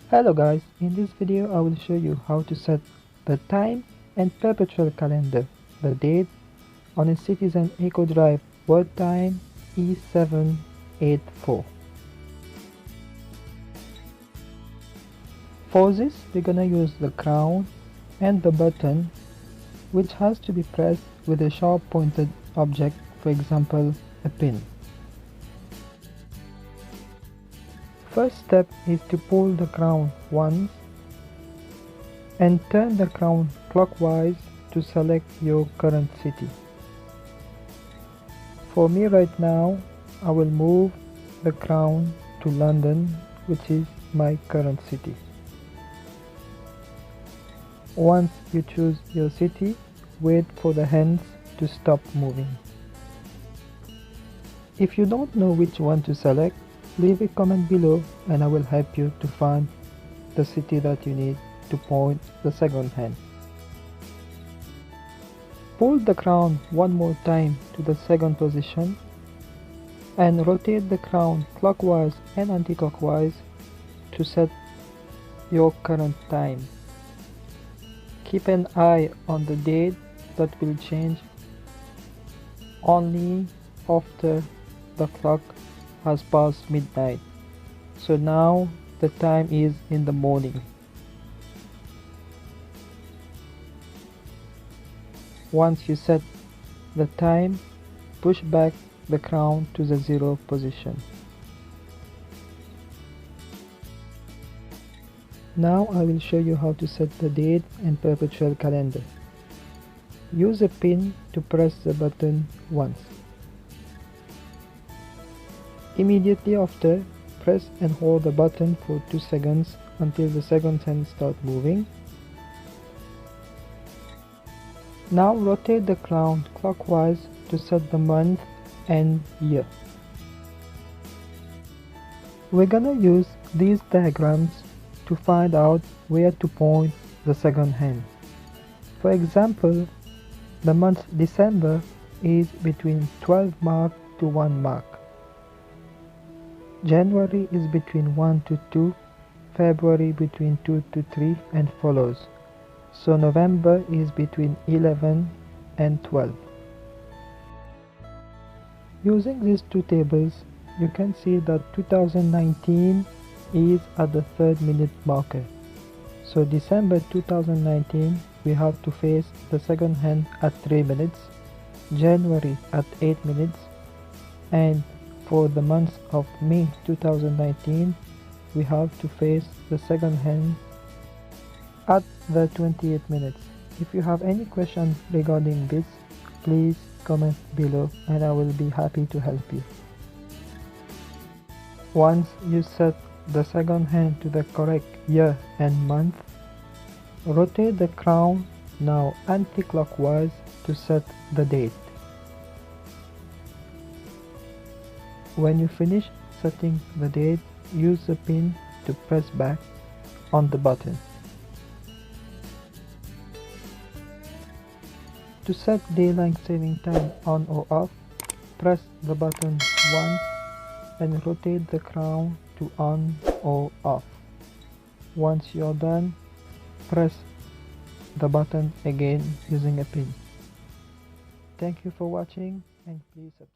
Hello guys, in this video I will show you how to set the time and perpetual calendar, the date on a Citizen Eco Drive word time E784. For this we're gonna use the crown and the button, which has to be pressed with a sharp pointed object, for example a pin. First step is to pull the crown once and turn the crown clockwise to select your current city. For me right now, I will move the crown to London, which is my current city. Once you choose your city, wait for the hands to stop moving. If you don't know which one to select, leave a comment below and I will help you to find the city that you need to point the second hand. Pull the crown one more time to the second position and rotate the crown clockwise and anti-clockwise to set your current time. Keep an eye on the date that will change only after the clock has passed midnight. So now the time is in the morning. Once you set the time, push back the crown to the 0 position. Now I will show you how to set the date and perpetual calendar. Use a pin to press the button once. Immediately after, press and hold the button for 2 seconds until the second hand starts moving. Now rotate the crown clockwise to set the month and year. We're gonna use these diagrams to find out where to point the second hand. For example, the month December is between 12 mark to 1 mark. January is between 1 to 2, February between 2 to 3 and follows. So November is between 11 and 12. Using these two tables, you can see that 2019 is at the 3rd minute marker. So December 2019 we have to face the second hand at 3 minutes, January at 8 minutes, and for the month of May 2019 we have to face the second hand at the 28 minutes. If you have any questions regarding this, please comment below and I will be happy to help you. Once you set the second hand to the correct year and month, rotate the crown now anti-clockwise to set the date. When you finish setting the date, use the pin to press back on the button. To set daylight saving time on or off, press the button once and rotate the crown to on or off. Once you're done, press the button again using a pin. Thank you for watching and please subscribe.